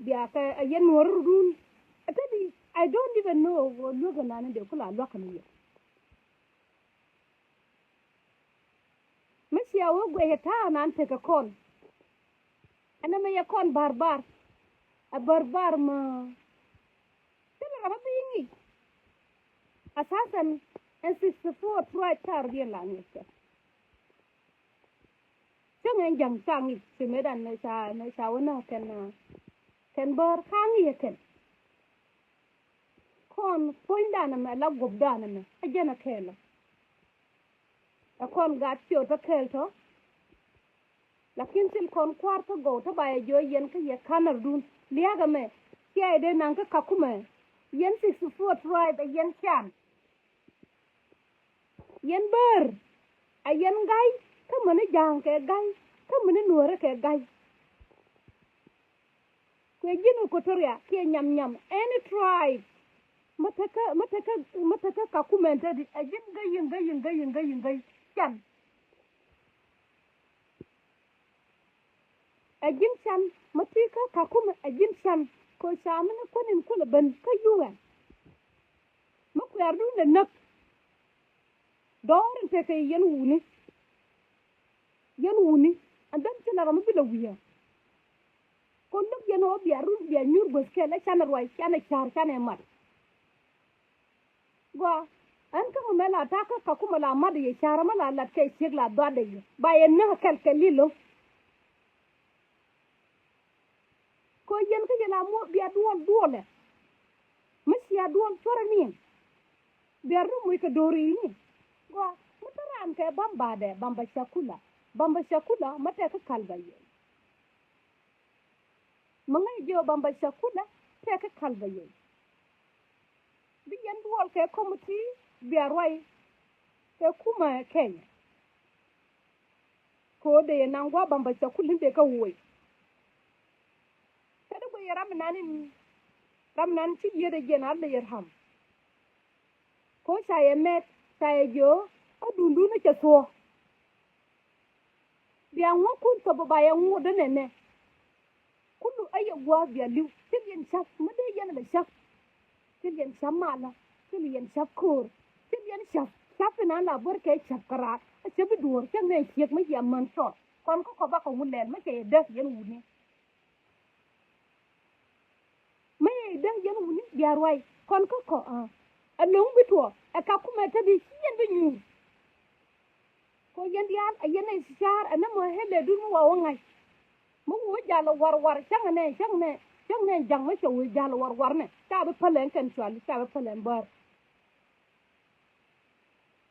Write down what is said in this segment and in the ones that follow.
bia ka yen Nuer run atadi I don't even know look na de kula lokana ye Mesiya wo gwe ta nan te ka kon ana me ya kon barbar a barbar ma tela rama bingi asasan en 64 try tar bien la ni chẳng chẳng chẳng gì thì mấy đàn này xà nó ken bờ khang gì ken con point đàn mà là gục đàn mà ai giờ nó khéo con gạt chiều ta khéo thôi lakin sil con quarto go ta bài jo yen cái gì khana dun liaga me kia de nang cái Kakuma yen 64 tribe yen chan yen bờ yen gai cái mình giang cái gai cái mình Nuer cái gai cái gì nó có toria cái nhầm any tribe mataka Kakuma ta đi yen gai chan ajin chan matika Kakuma ajin chan ko samana ko nim kula ban ka yuwa makwar dun da nak don te kai yan wuni andan tana ramu bila wiya ko luk yan o biya run biya nyur bos ke la chana rwai chana char chana mat gwa an ka mala ta ka Kakuma la mad ye chara mala la kai sigla do da yi bayan na kalkalilo ko yen ka yela mo biya duol masiya duol chora ni biya ru mu ka dori ni gwa mutaran ka bamba shakula mata ka kalbaye mangai jo bamba shakula ta ka kalbaye biyan duol ka komiti biya rwai ka kuma Kenya ko de nangwa bamba shakula be ka woi kada ko ramnan ci yede gen Allah yarham ko saye met saye jo adundu na ke so biya ngokun to baba ya ngodo nene kullu ayi gwa biya liu tilyen shaf made yen la shaf tilyen shamala tilyen shaf kor tilyen shaf na la bor ke shaf kara a bi dur ke ne kiek ma yam man so kon ko ba ko mulen ma ke de yen wuni dan yen wuni biar wai kon ko a long bitwo a Kakuma ta bi yen bi nyu ko yen dial a yen ai shar ana mo hele dun wa wangai mo wo jalo war chang ne jang ma so wo jalo war ne ta bi palen kan swali ta bi palen bar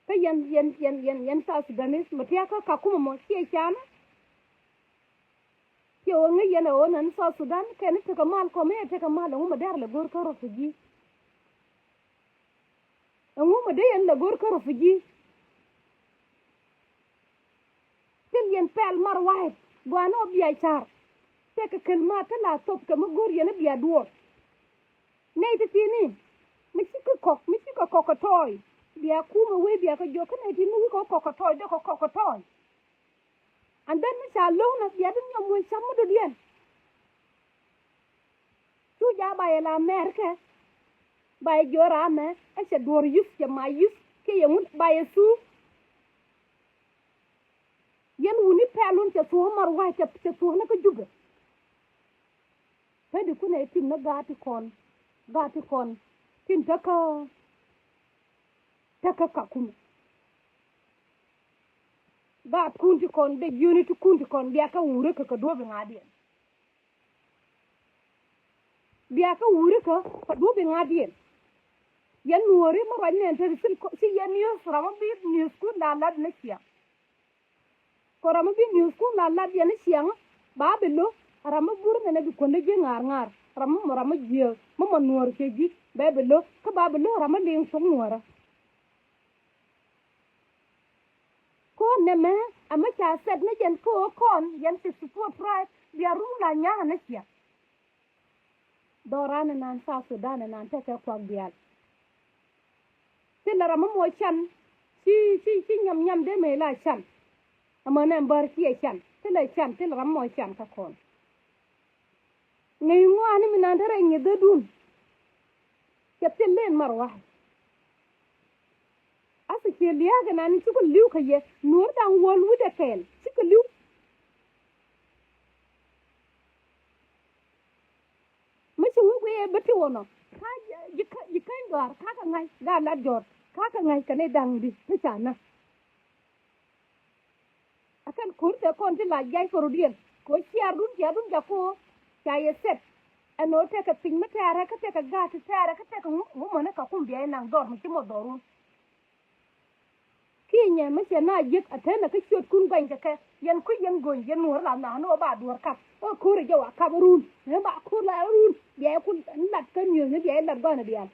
ka yen sa Sudanese matia ka Kakuma mo sie chana yo ngi yana onan sa Sudan ken te kamal ko me te kamal ngum dar la gor ka rofuji ngum de yan la gor ka rofuji tel yen pel mar wahid gwana biya char te ka kelmat la top ka mo gor yana biya duor ne te tini mi ko ko toy biya kuma we biya ka jo kana ti mi ko toy de ko toy and then mi sa lo na biya dun nyam won samu do dien tu ja ba la merke ba jora me e se dor yus ke ma yus ke yemut ba yesu yen wuni pelun te so mar wa te so na ko juga pe de ku ne tin na gati kon tin ta ka Kakuma ba kunti kon de unity kunti kon biya ka wure ka do be ngadien biya ka wure ka do be ngadien yan Nuer ma ran ne ter si yan news rama bi news ku la ne sia ko rama bi news ku la yan sia ba be lo rama bur ne bi kon de ngar rama je ma Nuer ke ji ba be lo ka ba be lo rama ling song Nuer ko ne me ama cha set ne yen ko kon yen 64 tribe biya rula nya na sia dorana nan sa Sudan nan ta ka kwa biya tin rama mo chan si nyam de me la chan ama ne bar ki chan tin rama mo chan ka kon ngai ngwani minandare ngi dadun ketelen marwa asa ke liya ga nan ci ko liu kaye nur dan wol wuda kel ci ko liu mace wugo e bati wono ka yikan dor ka ngai ga la jot ka ngai kane dangdi ta chana akan kurte kon ti la jay ko rodien ko ciardun ja ko chaye set ano te ka pin mata ka te ka ga ta ka te ka mo mana ka kum biya nan dor mu ci mo dorun kinya mace na jik atena ka ciot kun ganja ka yan ku yan gon yan nur la na no ba dur ka o ko re jawa ka run ne ba ko la run biya kun lat ka nyu ne biya lat bana biya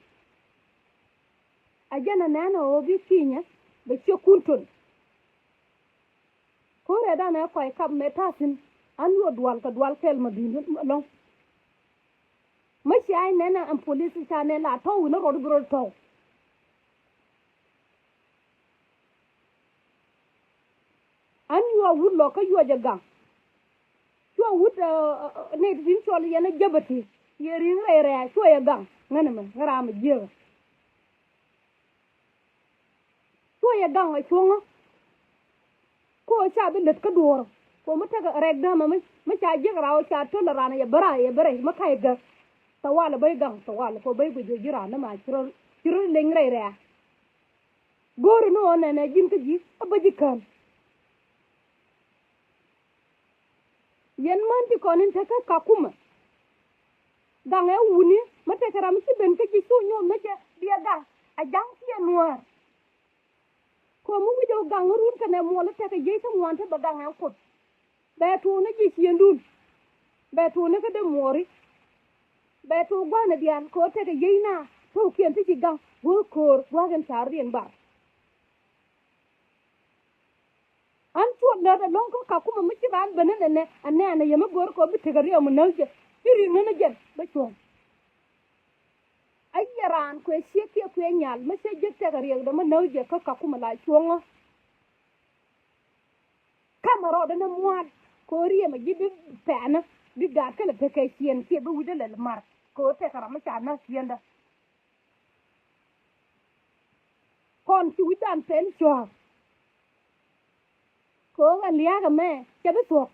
ajana nana o bi kinya be ci kuntun ko re da na ko ka metasin an yo dual kel ma din long mace ai nana an police ta ne la to no ro bro to an yo wud lo ka yo jaga yo wud ne din chol yana jabati ye ring re so ya gang ngana ma ngara ma je so ya gang a chonga ko cha bi let ka dor ko mata ga rek da ma cha je rawo cha to la rana ya bara ma kai ga tawala bai gang tawala ko bai guje jira na ma kiro leng re gor no na jin ka ji abaji kan yen man ti konin ta ka Kakuma gange wuni mate karam ci ben ka ci suñu ma ca biya gang a jang ci Nuer ko mu wido gang run ka ne mo la ta ka jey ta mo ante ba gange ko be tu na ji ci ndun be tu na ka de mori be tu gwana dian ko ta ka jey na to kien ti ci gang wo kor wa gan tar rien ba an tuwa da long ko Kakuma mu ci ban benen ne anne yama gor ko bi tegari am nawje iri nana jen ba tuwa ayyaran ko sheke ko nyal ma se je tegari da ma nawje ko Kakuma la tuwa kamaro da na muad ko riya ma gibi pana bi ga kala te kai sien ke bu wude le mar ko te kara ma cha na sienda kon ci widan pen tuwa ko ga liya ga me ke be to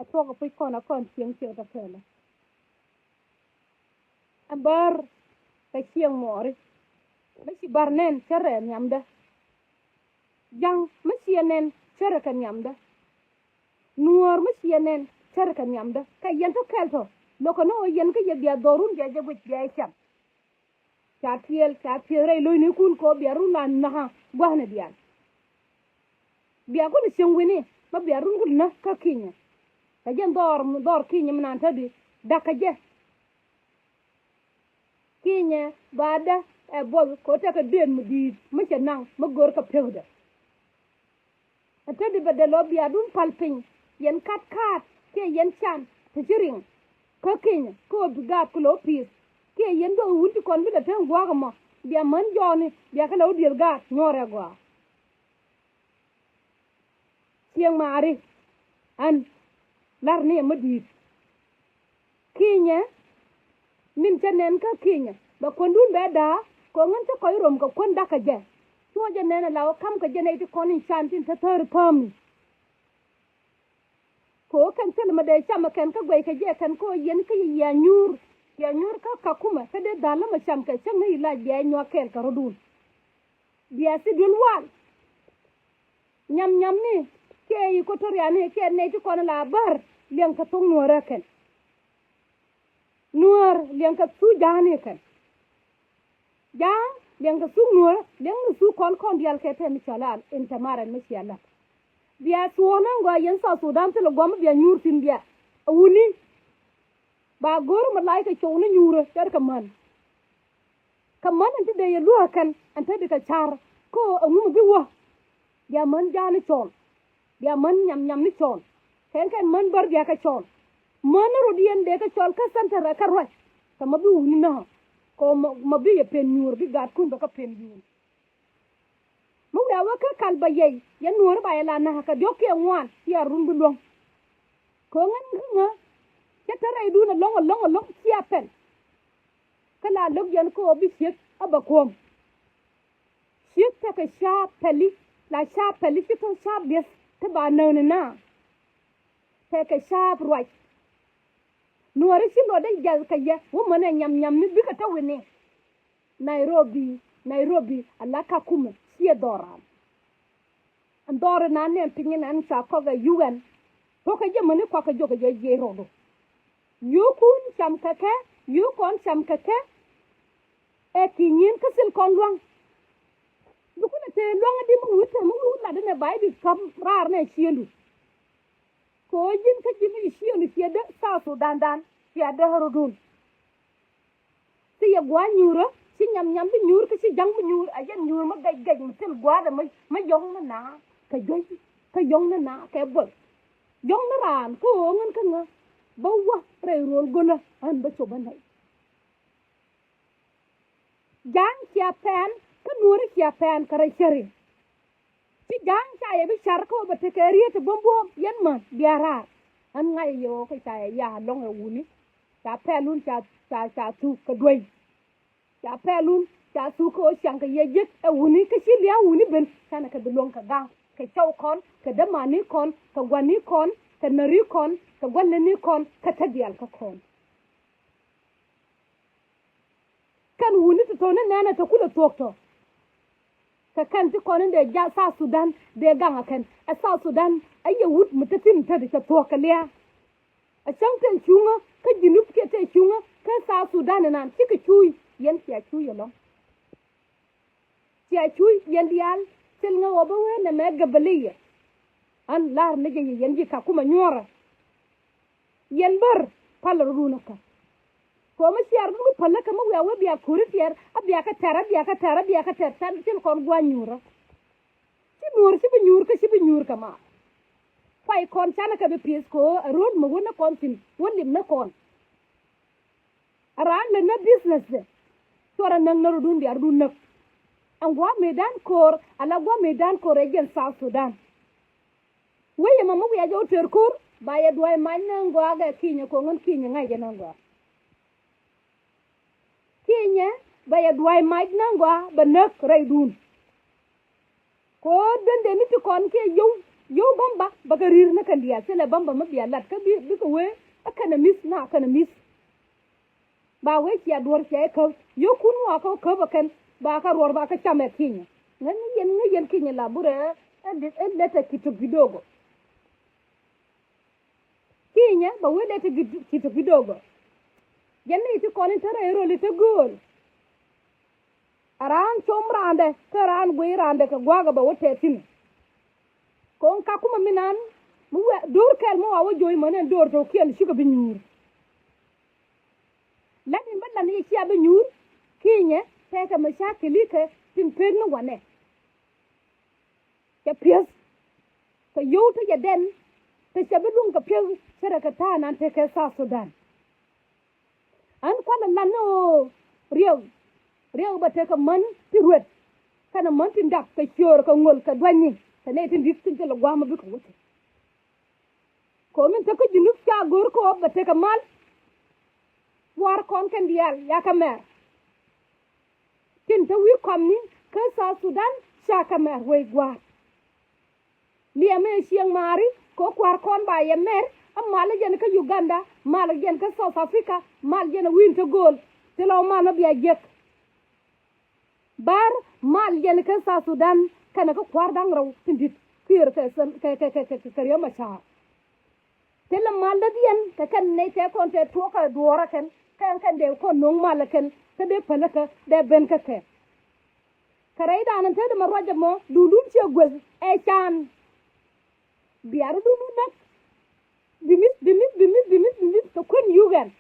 a to ko kon chieng ta pele ambar ka chieng mori ba ci barnen chere nyamda jang ma sienen chere kan nyamda nuor ma sienen chere kan nyamda ka yen to kelto loko no yen ka ye bia dorun je bu je cham cha tiel re lo ni kun ko biaru na na gwana bian bia ko ni sengwini ma biaru kun na ka kinya ka jen dor kinya man ta di dakaje kinya bada e bol ko ta ka den mu di ma cha nang ma gor ka pewda ata di badalo bia dun palpin yen kat ke yen chan tiring ka kinya ko biga ko lo pis ke yen do wunti kon bi da tan gwa ma bia man joni bia ka lo dir ga nyore gwa tieng mari an lar ne ma di kinya min chanen ka kinya ba kon dun be da ko ngan ta koy rom ko kon da ka je to je ne la kam ka je ne ti kon chan tin ta tar pam ko kan sel ma de chama kan ka gwe ka je kan ko yen ka ya nyur ka Kakuma ka de dala ma cham ka chang ni la je nyo kel ka rodun bia si dul wal nyam ni ke yi ko toriya ne ke ne ti kon la bar len ka tong Nuer ken Nuer len ka su jane ken ja len ka su Nuer len su kon dial ke te mi chala in tamara mi chala bia suona ngwa yen sa Sudan te lo gom bia nyur tin bia wuni ba gor ma lai ka chowna nyura tar kaman ante de ye luwa kan ante de ka char ko amu bi wa bia man jani chon bia man nyam ni chon kan man bar bia ka chon man ro dien de ka chol ka santara ka roi ka ma bi wuni na ko ma bi ye pen nyur bi gat kun ba ka pen nyur mu ya wa ka kalba ye ya nuor ba ya la na ka doke ngwan ya rundu long ko nga ya tare du na long ci appel kala log yan ko bi shek abakom shek ta ka sha peli la sha peli ci to sha bes ta ba na ta ka sha right nuori si lo de jal ka ya wo mana nyam ni bi ka ta wene Nairobi ala Kakuma si doram andore na ne pingin an sa ko ga UN to ka je mani ko ka joga je rodo yukun sam kake yukon sam kake e kinyin ka sil kon long du ko te long di mu wuta mu la de ne bai bi kam rar ne siendu ko jin ka jin siendu si de sa so dan ya de horodun si ya gwa nyuro si nyam bi nyur ka si jang bi nyur ayen nyur ma gaj mu sil gwa da ma yong na ka gaj ka yong na ka bo yong na ran ko ngan ka nga bawa pre rol gola an ba so banai jang sia pen ka nuri sia pen ka ra cheri si jang cha ya bi char ko ba te kariye te bombo yen ma biara an ngai yo ka cha ya long e wuni cha pelun cha tu ka doi cha pelun cha su ko shang ka ye jek e wuni ka shi liya wuni ben kana ka dulon ka gang ka chau kon ka da mani kon ka gwani kon ka nari kon ka gwanne ni kon ka tadial ka kon kan wuni to ne nana ta kula tokto ka kan ti kon de ja sa Sudan de ganga kan a sa Sudan ayya wut mutatin ta da to ka liya a can kan shunga ka jinub ke ta shunga ka sa Sudan nan kika chuy yan sia chuy lo sia chuy yan dial sel nga oba we na me gabaliya an lar ne je yan ji Kakuma nyora yan bar pala runa ka ko ma siar du pala ka ma we biya kuri tier abiya ka tara tan sel kon gwa nyura si bi nyur ka ma fai kon chana ka be pis ko rod mo wona kon tin wonim na kon aran le na business de tora nang na rudun bi ardun nak angwa medan kor ala gwa medan kor egen South Sudan weye mama wi ajo ter kor ba ya duai man ngwa ga kinya ko ngon kinya ngai je nangwa kinya ba ya duai mai nangwa ba nak raidun ko dende ni ti kon ke yo bamba bagarir na kan dia sele bamba mabiya lat ka bi ko we akana mis ba we ki ador ki ko yo kun wa ko ba kan ba ka ror ba ka chame kinya ngen kinya la bure en leta ki to bidogo kinya ba we leta ki to bidogo yenni ti kon tare ro li te gol aran chomrande karan guirande ka gwaga ba wote tin kon Kakuma minan mu dor kel mo awo joy manen dor to kel shuga bi nyur latin balla ni ci abi nyur kinye teka ma shakili ke tin pen no wane ya pies ka yota ya den ta shabulun ka pies sara ka ta nan te ka South Sudan an kwala lano riyo ba te ka man tiruet kana man tin dak ka chor ka ngol ka dwanyi tane tin dik tin la gwama bi ko wote ko min ta ko junub ka gor ko ba te ka mal war kon kan dial ya ka mer tin ta wi kom ni ka South Sudan sha ka mer we gwa li ame siang mari ko kwar kon ba ye mer amma la jen ka Uganda mal jen ka South Africa mal jen winter gold te lo ma na biya jek bar mal jen ka South Sudan kana ko kwar dang raw tindit kir ka san ka yo ma cha te la mal da dien ka kan ne te kon te to ka dora kan de ko non mal kan te de pala ka de ben ka ke karai da nan te de marwaje mo dudun che gwez e chan biar dunu nak bimis to kon yugan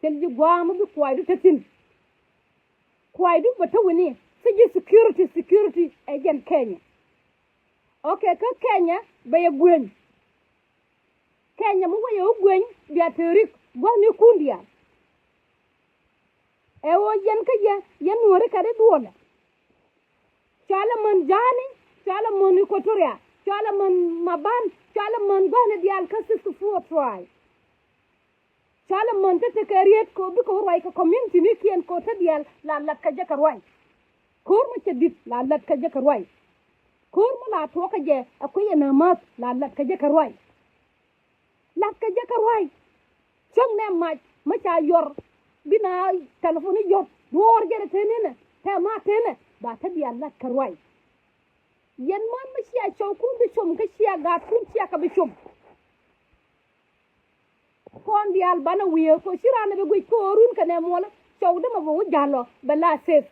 tel ji gwama bi kwaidu tatin kwaidu bata woni sigi security again Kenya okay ka Kenya baye gwen Kenya mo wayo gwen biya terik gwani kundia e wo yen ka yen wori ka de duola chala man jani chala man Equatoria chala man Maban chala man bana dial kasis fu try chala man te kariet ko bi ko roy ko community ni kien ko te dial la lat ka jakar way ko ma ce dit la lat ka jakar way ko ma la to ka je akoy na mas la lat ka jakar way lat ka jakar way chong ne ma cha yor bina telephone yor wor jere tenene te ma tene ba ta dial lat ka way yen man ma sia chawku bi chom ka sia ga kun sia ka bi chom kon dial bana wiye ko sirana be guj ko run ka ne mola chawde ma bo jallo bala sef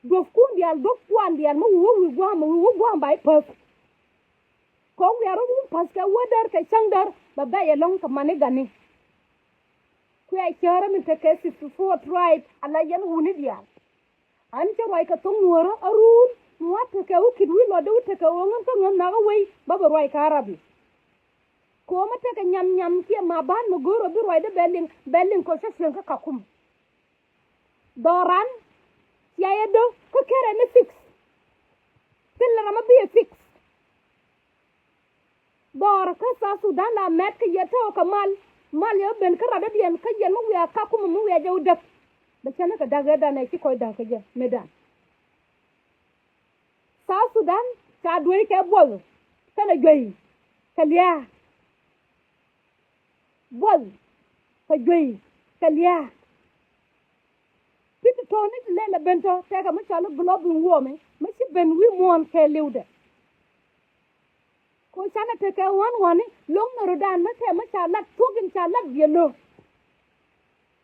dof kun dial dof kwan dial ma wo gwa bay pok ko yaro mun paska wadar ka changdar ba ba ye long ka mane gani ku ay chara min te kesi for tribe ala yen wuni dial an cha way ka tong nuora arun muata ka ukid wi lo do te ka wongan ka ngon na way ba ba roy ka arabi ko mata ka nyam ke ma ban mo goro bi roy de belling ko sesen ka kakum doran ya do ko kere ni fix til la ma bi fix dor ka sa Sudan la met ka yeta ka mal yo ben ka rada bien ka yen mo ya kakum mo ya jaw def ba chana ka daga da na ki koy da ka je medan sa Sudan ka doy ke bol kana joy ka liya bol ka joy ka liya piti toni le la bento te ka ma chalo globe wome ma ci ben wi mon ke liwde ko chana te ka wan long na rodan ma te ma chala tugin chala bielo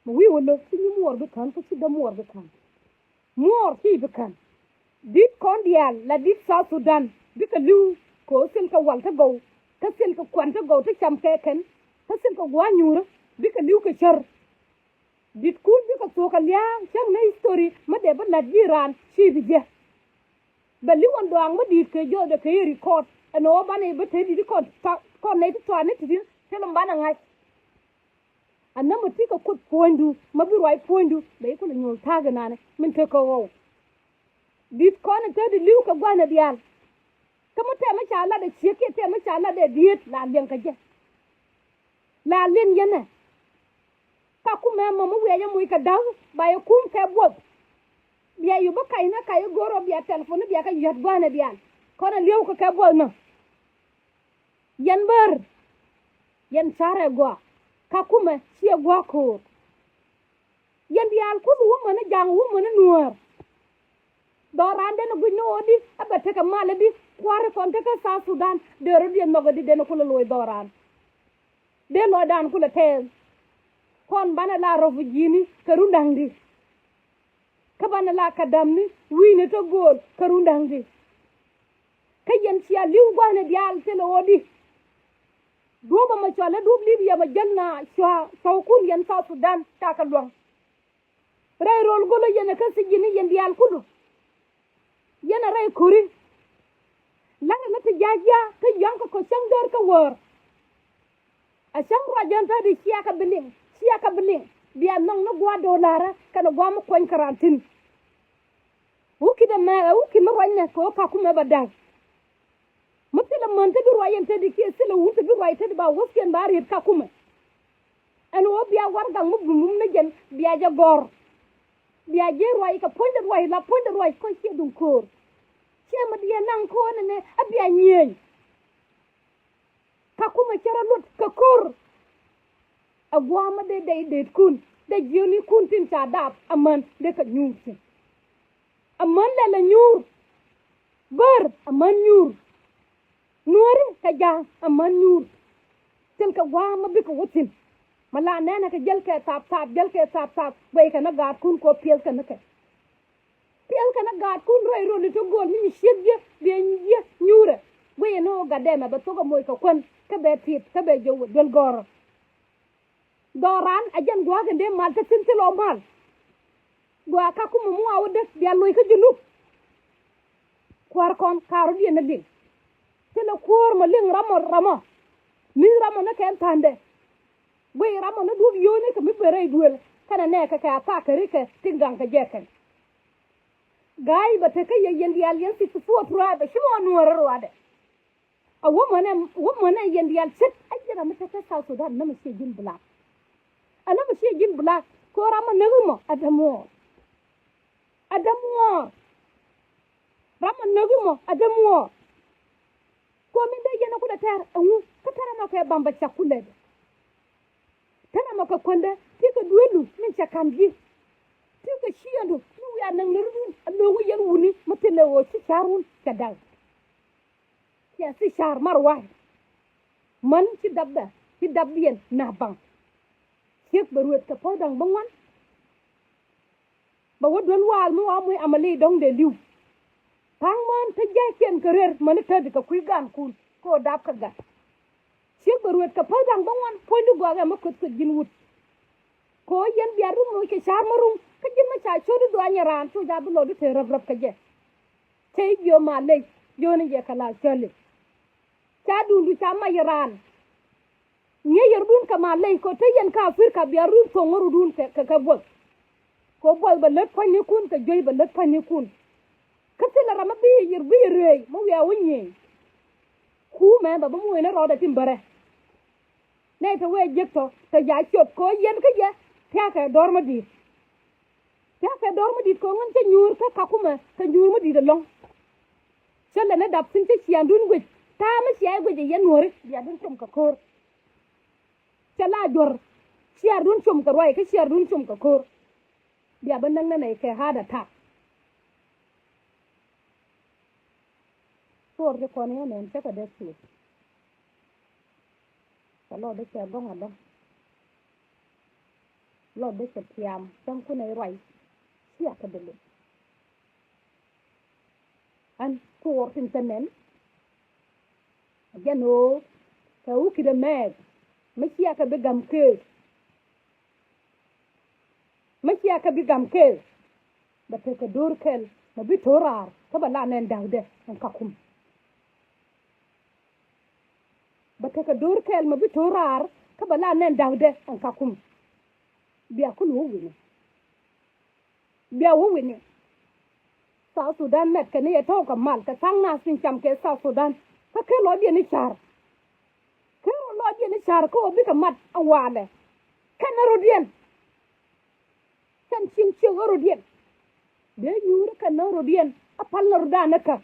mo wi wolo ci ñu mor bi kan ko ci da mor bi kan mor ci bi kan dit kondial la dit South Sudan bi ka liw ko sil ka walta go ka sil ka kwanta go te cham ke ken ka sil ka gwanyura bi ka liw ka char dit kun bi ka so ka liya chang na history ma de ba la jiran ci bi je ba liwon do ang ma dit ke jo de ke record ano ba ne ba te di ko ne to ne ti te lo bana ngai anna ma ti ka ko pondu ma bi roi pondu be ko nyol taga nane min te ko wo dit ko ne te di liw ka gwana dial kama te ma cha la de cheke te ma cha la de diet la len ka je la len yene ka ku me mo we ya mu ka daw ba ya kum ka bot biya yu ba kai na kai goro biya telephone biya ka yat gwana dial ko na liw ka bot na yan bar yan sare go ka ku me sie go ko yan dial ku wo mo na jang wo mo na Nuer dorande no gunno odi abate ka male bi kware konte ka South Sudan de rodi no gadi de no ko loy doran de lo dan ku le te kon bana la rofu jini karundangdi ka bana la kadamni wini to gol karundangdi ka yen sia liw gwana dial tele odi doba ma chala dob libya ma janna so kun yen South Sudan ta ka long ray rol golo yen ka sigini yen dial kudu yen ray kuri langa na ta jaja ka yanka ko sangdar ka wor a sang rajan ta di sia ka biling biya nang no gwa dolara kana gwa mo koñ karantin wuki de ma wuki ma wanya ko ka kuma badag mutila man ta bi royen ta di ke sila wuta bi royen ta di ba wasken ba rit ka kuma an wo biya warga mu bumum na jen biya ja gor biya je roy ka ponde roy ko ci dum kor ci ma di nang ko ne abiya nyey ka kuma cara lut ka kor agwama de kun de joni kun tin ta dab aman de ka nyur aman la nyur bar aman nyur nuori ka ja aman nyur tel ka wama bi ko wutin mala nana ka jel ke tap bay ka na gat kun ko pel ka na ka gat kun roy ro to gol ni shedje be nyure bay no gadema ba to ko moy ko kon ka be tip ka be jow del goro doran ajan gwa gande mal ta tintilo mal gwa ka ku mu awu def biya loy ka junu kwar kon karu di na ding tele kwor ma ling ramo mi ramo na ken tande boy ramo na du yoni ka mi bere duel kana ne ka ta ka rike tingang ka jeken gai ba te ka yen dial yen si fu tura ba shi mo Nuer rwade a woman yen dial sit ajira mata ta South Sudan na mace jin black ana mace jin black ko rama nagumo adamo rama nagumo adamo ko min da yana kula tar anu ka tara maka bamba chakule tana maka konda tika duelu min chakamji tika shiando nu ya nan nurun allo yan wuni mutele wo ci charun kadal ya si char marwa man ci dabien na bang chek baruet ka podang bangwan ba wodon wal mu amoy amali dong de liw tang man ta jay ken karer man ta di ka kuy gan kun ko dab ka ga chek baruet ka podang bangwan pondu goga ma ko jin wut ko yen biaru mo ke char marum ka jin ma cha chodu do anyaran to da bu lodu te rab ka je tay yo ma le yo ne je kala chole cha dundu cha ma yaran nye yerdun ka ma le ko tay yen ka afrika biaru to ngoru dun ka bol ko bol ba let fani kun ka joy ba let fani kun ka tela rama bi yir bi rey mo ya wonye ku me ba mo ne ro da timbare ne ta we jekto ta ja chop ko yen ka je ta ka dorma di ko ngon ta nyur ka kakuma ta nyur ma di da long chele ne dap sin ta sian dun gwe ta ma sia gwe je yen wori ya dun chum ka kor chala jor sia dun chum ka roi ka sia dun chum ka kor dia ban nang ne ke hada ta tor de ko ne men ta ka de su lo de ke gong adon lo de ke tiam tang ku ne roi sia ka de an tor tin tenen jano ka u ki de meg ma sia ka be gam ke makiya ka bi gamkel ba te ka dorkel ma bi torar ka bala nen dawde an kakum ba te ka dorkel ma bi torar ka bala nen dawde an kakum biya kun wo wini South Sudan met ka ne ya to ka mal ka sang na sin cham ke South Sudan ka ke lo di ni char ko bi ka mat awale kana rodien kan cin rodien de yuru kan rodien apal rodana ka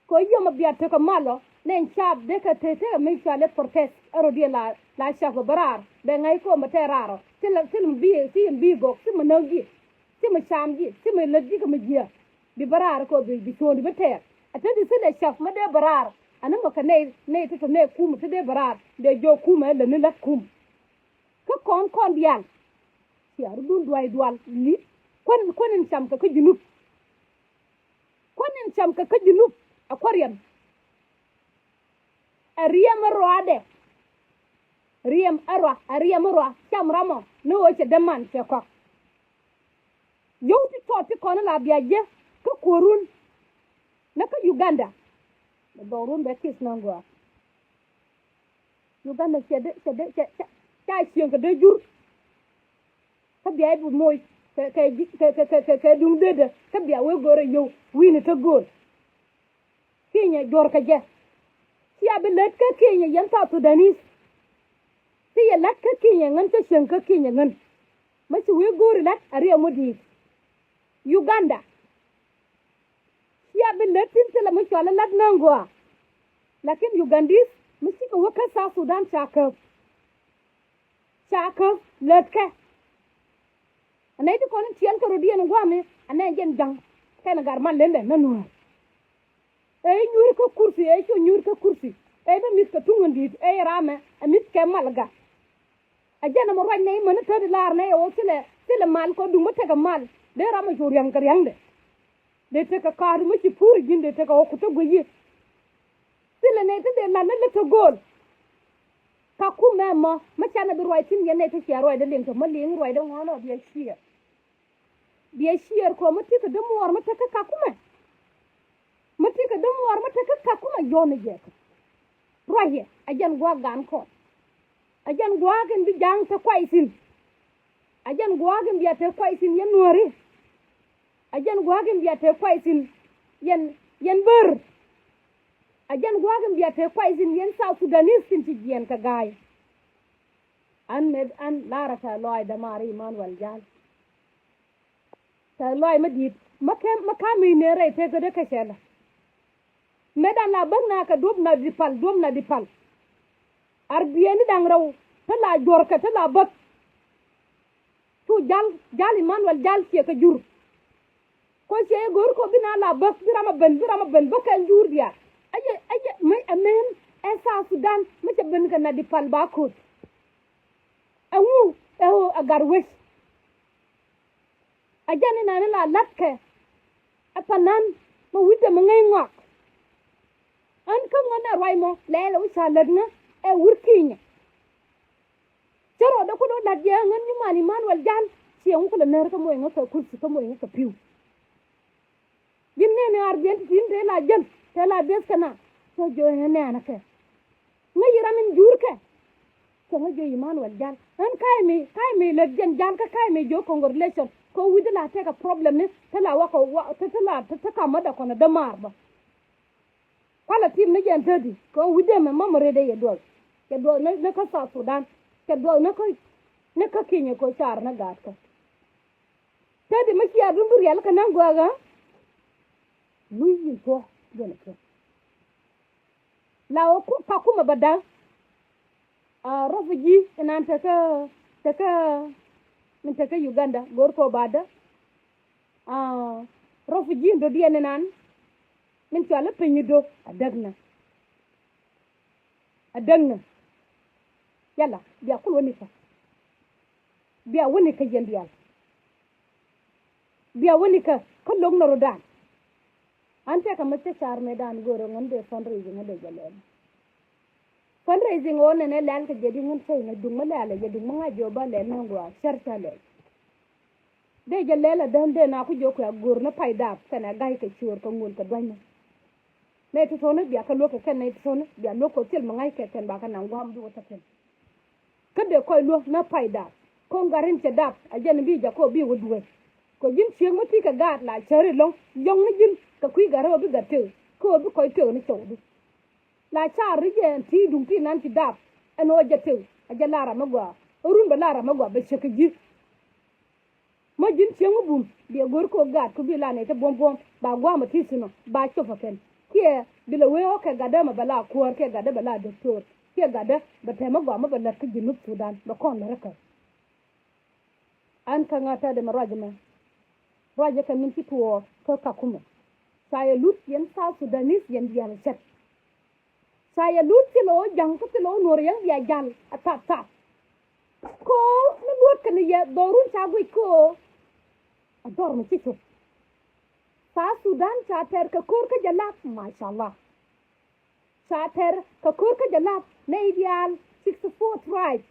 ko yoma biata ka malo nen chab de ka tete mi chale protest rodien la chaf barar de ngai ko materaro til bi go sim nogi sim chamgi sim legi ka mjia bi barar ko bi choni beter atadi sile chaf ma de barar anan ka ne to ne kum te de barar de jo kum le ne la kum ka kon bian ya rudun dual li konin cham ka junub akwariam ariyam roade cham ramo no wache deman che ko yoti toti kono la biaje ka korun na ka Uganda dorun be kis nangwa Uganda chede cha chieng ka de jur ka biay bu moy ke dum dede ka biya we gore yow wini ta gol Kenya jor ka je siya be let ka Kenya yan ta to danis siya lat ka Kenya ngan ta shen ka Kenya ngan ma ci we gore lat ari amodi Uganda siya be let tin tela ma chola lat nangwa lakin Ugandis misi ka waka South Sudan chaka let ka anay to kono tiel ko rodien ngwame anay jen jang kana garman lende na Nuer nyur ko kursi ba mis ka tungundi rame amit ke malga ajana mo ragn nay man to de lar nay o sile mal ko dum tega mal de rama jor yang kar yang de te ka kar mu ci pour jinde te ka ko to goyi sile ne te de la le to gol Kakuma ma chana bi roi tin yene te sia roi de ling to ma ling roi de ngono bi shier ko ma tika de mor ma te ka Kakuma yone je roi ajan gwa gan ko ajan gwa gen bi jang te kwai sin ajan gwa gen bi te kwai sin ye Nueri ajan gwagin biya te kwaisin yan ber ajan gwagin biya te kwaisin yan South Sudanese tin ci yen ka gaay an lara ta loy da mari Manuel Jal ta loy ma dit makami ne rai te ga ka shela medan la bagna ka dob na dipal arbiyeni dang raw ta la jor ka ta la bak tu jal Manuel Jal ci ka jur ko ci gor ko bina la bak birama ben bakal jur dia aye may amen esa Sudan ma ca ben ka na dipal ba ko awu agar wes ajani na la lakke apanan ma widde ma ngay ngok an kam ngana roy mo lele u saladna e wurkinya cero da ko do ladje ngan ni mani Manuel Jal ci en ko la ner ka moy ngaka kursi ka moy ngaka piw ginne ne arjent tin de la jël te la bes kana so jo ne anaka ngay ramin jur ka so nga jo Manuel Jal an kay mi la jen jal ka kay mi jo congratulation ko wudi la te ka problem ne te la wa ko te ka ma da ko na da marba kala tim ne jen tedi ko wudi me mamore de ye do ne ka sa Sudan ke do ne ka kinye ko char na gat ka tedi ma kiya dum bur yal ka nan goga luyin to gele ko la ko Kakuma bada refugee nan min taka Uganda gor ko bada refugee do diene nan min to ala penyi do adagna yalla biya kul woni ka yen biya woni ka ko log na rodan ante ka mace char medan goro ngande fundraising ngade jalen fundraising on ne lan ka jadi ngun sai na dung malala ya dung nga jo ba le ngwa sharta le de jalela dan de na ku jo ko gor na paida kana gai ka cior ko ngun ka dwanya ne to sone biya ka loko ken ne to sone biya loko tel ma ngai ke ken ba kana ngam du ta ken kade koy lo na paida ko ngarin ce dap a jen bi ja ko bi wudwe ko jin cieng ma ti ka gat la chere long yong ni jin ka kui garo bi gatte ko bi koy te ni chawdu la char je ti dum ti nan ti dap eno jate a jalara magwa urun ba lara magwa be cheke ji ma jin cieng bum bi gor ko gat ko bi la ne te bom ba gwa ma ti sino ba chofa ken ke bila we o ke gada ma bala ko ke gada bala doctor ke gada ba te magwa ma bala ka jinu Sudan ba kon raka an ka ngata de raja ka min ti tuwo ko Kakuma saya lut yen South Sudanese yen dian set saya lut ti lo jang ko ti lo nor yang ya jal atata ko na lut kan ya dorun sa gui ko ador mi titu South Sudan chater ka kur ka jalap mashallah chater ka kur ka jalap na ideal 64 tribe